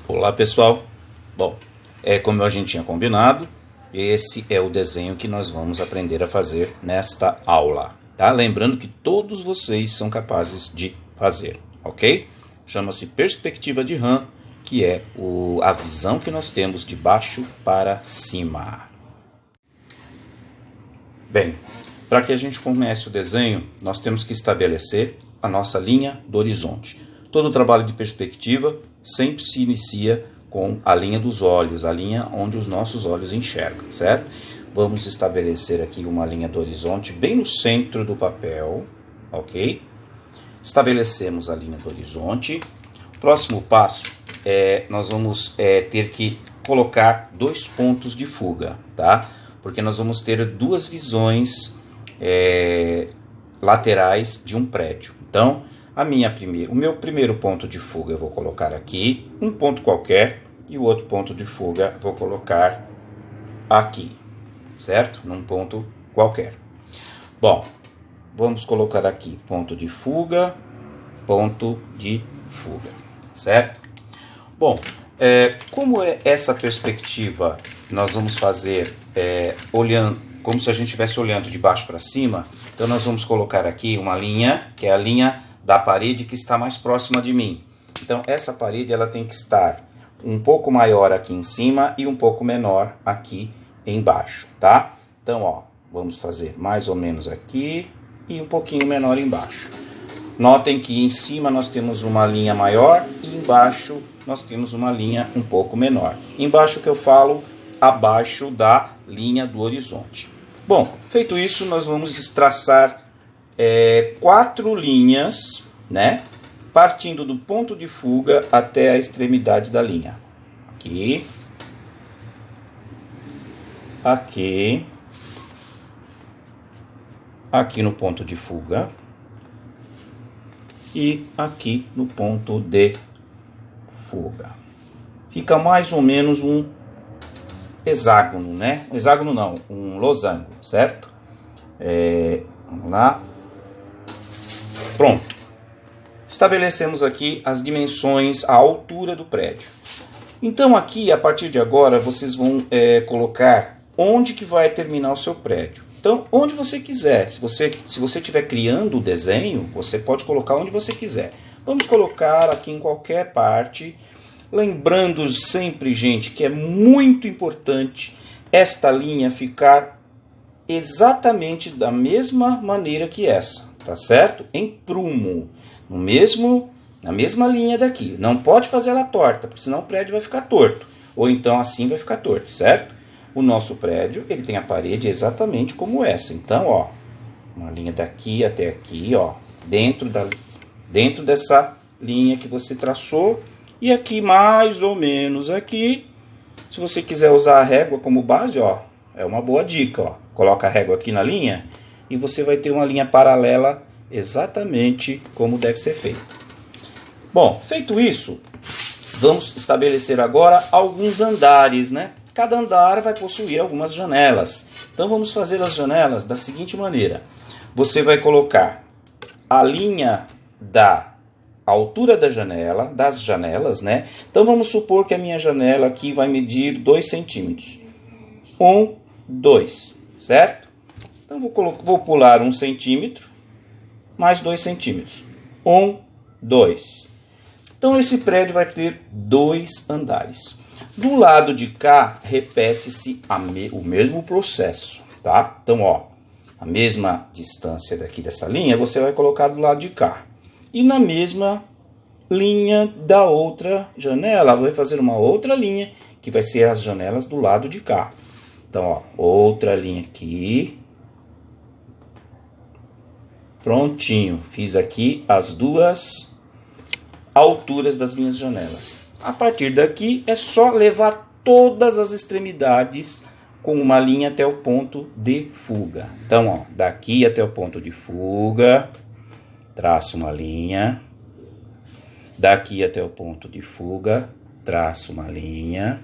Olá pessoal, bom, como a gente tinha combinado, esse é o desenho que nós vamos aprender a fazer nesta aula, tá? Lembrando que todos vocês são capazes de fazer, ok? Chama-se perspectiva de RAM, que é a visão que nós temos de baixo para cima. Bem, para que a gente comece o desenho, nós temos que estabelecer a nossa linha do horizonte. Todo o trabalho de perspectiva sempre se inicia com a linha dos olhos, a linha onde os nossos olhos enxergam, certo? Vamos estabelecer aqui uma linha do horizonte bem no centro do papel, ok? Estabelecemos a linha do horizonte. Próximo passo, nós vamos ter que colocar dois pontos de fuga, tá? Porque nós vamos ter duas visões laterais de um prédio. Então, o meu primeiro ponto de fuga eu vou colocar aqui, um ponto qualquer, e o outro ponto de fuga vou colocar aqui, certo? Num ponto qualquer. Bom, vamos colocar aqui ponto de fuga, certo? Bom, como é essa perspectiva, nós vamos fazer olhando, como se a gente estivesse olhando de baixo para cima. Então nós vamos colocar aqui uma linha, que é a linha da parede que está mais próxima de mim. Então essa parede ela tem que estar um pouco maior aqui em cima e um pouco menor aqui embaixo, tá? Então, ó, vamos fazer mais ou menos aqui e um pouquinho menor embaixo. Notem que em cima nós temos uma linha maior e embaixo nós temos uma linha um pouco menor. Embaixo que eu falo, abaixo da linha do horizonte. Bom, feito isso, nós vamos traçar 4 linhas, né? Partindo do ponto de fuga até a extremidade da linha. Aqui. Aqui. Aqui no ponto de fuga. E aqui no ponto de fuga. Fica mais ou menos um hexágono, né? Hexágono não, um losango, certo? Vamos lá. Pronto. Estabelecemos aqui as dimensões, a altura do prédio. Então aqui, a partir de agora, vocês vão colocar onde que vai terminar o seu prédio. Então, onde você quiser. Se você estiver criando o desenho, você pode colocar onde você quiser. Vamos colocar aqui em qualquer parte. Lembrando sempre, gente, que é muito importante esta linha ficar exatamente da mesma maneira que essa, tá certo? Em prumo, na mesma linha daqui. Não pode fazer ela torta, porque senão o prédio vai ficar torto. Ou então assim vai ficar torto, certo? O nosso prédio, ele tem a parede exatamente como essa. Então, ó, uma linha daqui até aqui, ó, dentro dessa linha que você traçou. E aqui mais ou menos aqui, se você quiser usar a régua como base, ó, é uma boa dica, ó. Coloca a régua aqui na linha e você vai ter uma linha paralela exatamente como deve ser feito. Bom, feito isso, vamos estabelecer agora alguns andares, né? Cada andar vai possuir algumas janelas. Então vamos fazer as janelas da seguinte maneira. Você vai colocar a linha da altura da janela, das janelas, né? Então vamos supor que a minha janela aqui vai medir 2 centímetros. 1, 2, certo? Então vou pular 1 centímetro, mais 2 centímetros. 1, 2. Então esse prédio vai ter 2 andares. Do lado de cá, repete-se o mesmo processo, tá? Então, ó, a mesma distância daqui dessa linha, você vai colocar do lado de cá. E na mesma linha da outra janela, vai fazer uma outra linha, que vai ser as janelas do lado de cá. Então, ó, outra linha aqui. Prontinho, fiz aqui as duas alturas das minhas janelas. A partir daqui é só levar todas as extremidades com uma linha até o ponto de fuga. Então, ó, daqui até o ponto de fuga, traço uma linha. Daqui até o ponto de fuga, traço uma linha.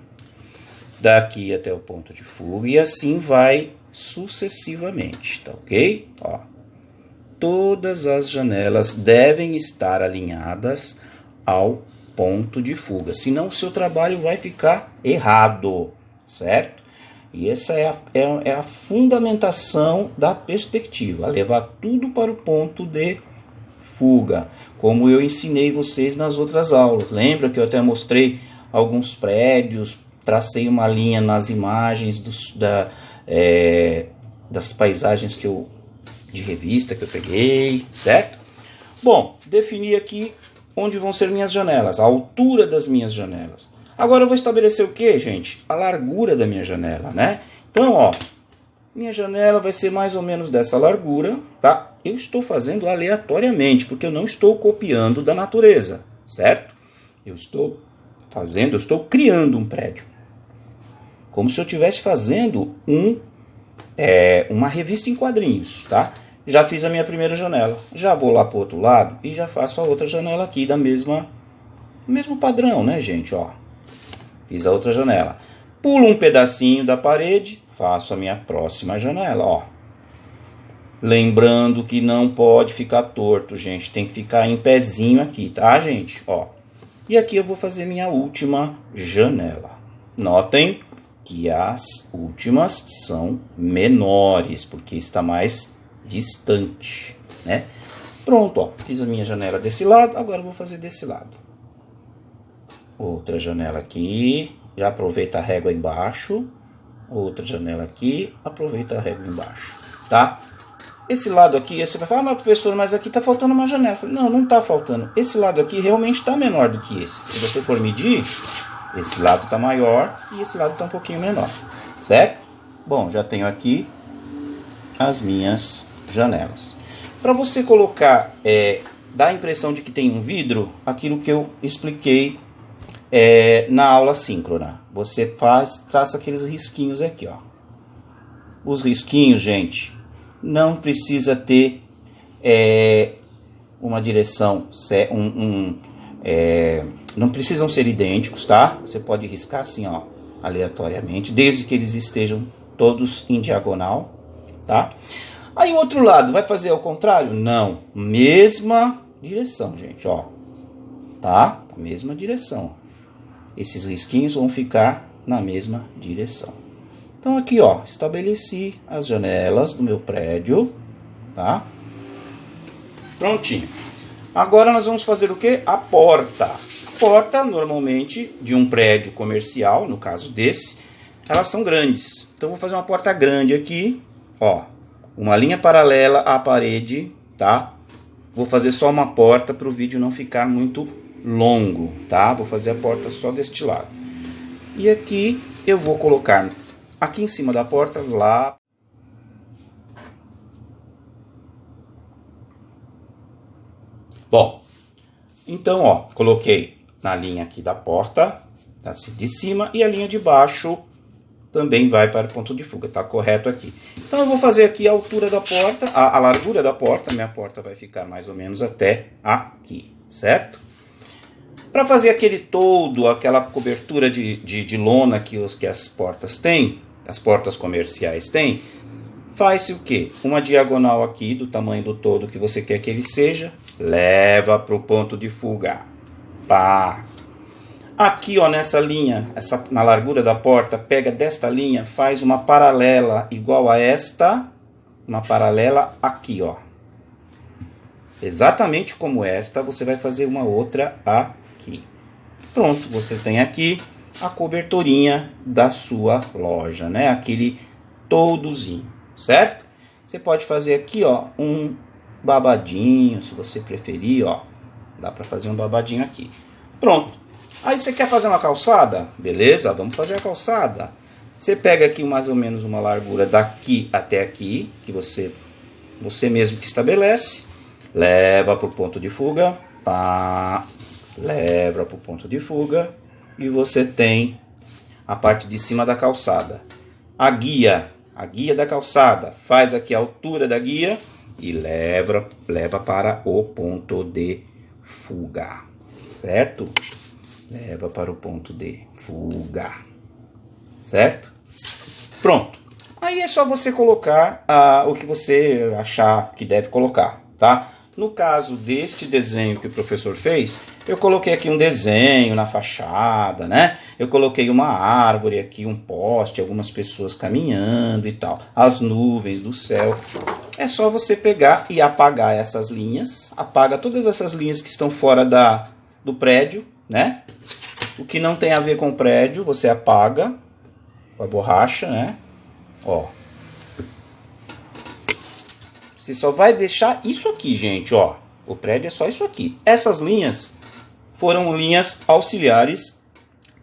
Daqui até o ponto de fuga e assim vai sucessivamente, tá ok? Ó, todas as janelas devem estar alinhadas ao ponto de fuga, senão o seu trabalho vai ficar errado, certo? E essa é a fundamentação da perspectiva, levar tudo para o ponto de fuga, como eu ensinei vocês nas outras aulas. Lembra que eu até mostrei alguns prédios, tracei uma linha nas imagens das paisagens de revista que eu peguei, certo? Bom, defini aqui onde vão ser minhas janelas, a altura das minhas janelas. Agora eu vou estabelecer o que, gente? A largura da minha janela, né? Então, ó, minha janela vai ser mais ou menos dessa largura, tá? Eu estou fazendo aleatoriamente, porque eu não estou copiando da natureza, certo? Eu estou criando um prédio. Como se eu estivesse fazendo uma revista em quadrinhos, tá? Já fiz a minha primeira janela. Já vou lá para o outro lado e já faço a outra janela aqui da mesmo padrão, né, gente? Ó, fiz a outra janela. Pulo um pedacinho da parede, faço a minha próxima janela, ó. Lembrando que não pode ficar torto, gente. Tem que ficar em pezinho aqui, tá, gente? Ó. E aqui eu vou fazer minha última janela. Notem que as últimas são menores, porque está mais distante, né? Pronto, ó. Fiz a minha janela desse lado, agora eu vou fazer desse lado. Outra janela aqui, já aproveita a régua embaixo. Outra janela aqui, aproveita a régua embaixo, tá? Esse lado aqui, você vai falar, mas professor, mas aqui tá faltando uma janela. Eu falei, não, não tá faltando. Esse lado aqui realmente está menor do que esse. Se você for medir, esse lado está maior e esse lado está um pouquinho menor, certo? Bom, já tenho aqui as minhas janelas. Para você colocar, dá a impressão de que tem um vidro, aquilo que eu expliquei na aula síncrona. Você traça aqueles risquinhos aqui, ó. Os risquinhos, gente, não precisa ter uma direção, não precisam ser idênticos, tá? Você pode riscar assim, ó, aleatoriamente, desde que eles estejam todos em diagonal, tá? Aí o outro lado, vai fazer ao contrário? Não, mesma direção, gente, ó, tá? A mesma direção. Esses risquinhos vão ficar na mesma direção. Então aqui, ó, estabeleci as janelas do meu prédio, tá? Prontinho. Agora nós vamos fazer o quê? A porta. A porta, normalmente, de um prédio comercial, no caso desse, elas são grandes. Então eu vou fazer uma porta grande aqui, ó, uma linha paralela à parede, tá? Vou fazer só uma porta para o vídeo não ficar muito longo, tá? Vou fazer a porta só deste lado. E aqui eu vou colocar aqui em cima da porta lá. Bom, então, ó, coloquei na linha aqui da porta, tá, de cima, e a linha de baixo também vai para o ponto de fuga, tá correto aqui. Então eu vou fazer aqui a altura da porta, a largura da porta, minha porta vai ficar mais ou menos até aqui, certo? Para fazer aquele todo, aquela cobertura de lona que as portas têm, as portas comerciais têm, faz-se o quê? Uma diagonal aqui do tamanho do todo que você quer que ele seja, leva para o ponto de fuga. Pá! Aqui, ó, nessa linha, na largura da porta, pega desta linha, faz uma paralela igual a esta, uma paralela aqui, ó. Exatamente como esta, você vai fazer uma outra aqui. Pronto, você tem aqui a coberturinha da sua loja, né? Aquele todozinho, certo? Você pode fazer aqui, ó, um babadinho, se você preferir, ó. Dá para fazer um babadinho aqui. Pronto. Aí você quer fazer uma calçada? Beleza, vamos fazer a calçada. Você pega aqui mais ou menos uma largura daqui até aqui, que você mesmo que estabelece. Leva para o ponto de fuga. Pá, leva para o ponto de fuga. E você tem a parte de cima da calçada. A guia da calçada. Faz aqui a altura da guia e leva para o ponto de fuga. Certo? Leva para o ponto de fuga, certo? Pronto. Aí é só você colocar o que você achar que deve colocar, tá? No caso deste desenho que o professor fez, eu coloquei aqui um desenho na fachada, né? Eu coloquei uma árvore aqui, um poste, algumas pessoas caminhando e tal. As nuvens do céu. É só você pegar e apagar essas linhas. Apaga todas essas linhas que estão fora do prédio, né? O que não tem a ver com o prédio, você apaga com a borracha, né? Ó. Você só vai deixar isso aqui, gente, ó. O prédio é só isso aqui. Essas linhas foram linhas auxiliares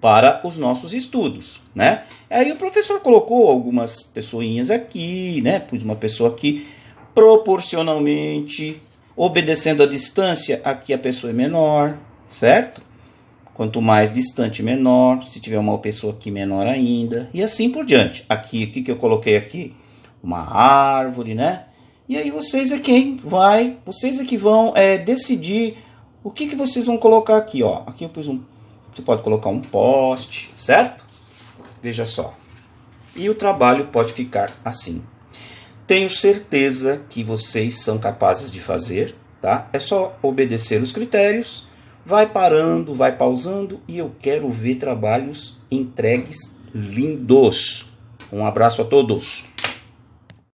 para os nossos estudos, né? Aí o professor colocou algumas pessoinhas aqui, né? Pus uma pessoa aqui proporcionalmente, obedecendo a distância, aqui a pessoa é menor, certo? Quanto mais distante, menor. Se tiver uma pessoa aqui, menor ainda. E assim por diante. Aqui, o que eu coloquei aqui? Uma árvore, né? E aí vocês é que vão decidir o que vocês vão colocar aqui, ó. Aqui eu pus você pode colocar um poste, certo? Veja só. E o trabalho pode ficar assim. Tenho certeza que vocês são capazes de fazer, tá? É só obedecer os critérios, vai parando, vai pausando e eu quero ver trabalhos entregues lindos. Um abraço a todos.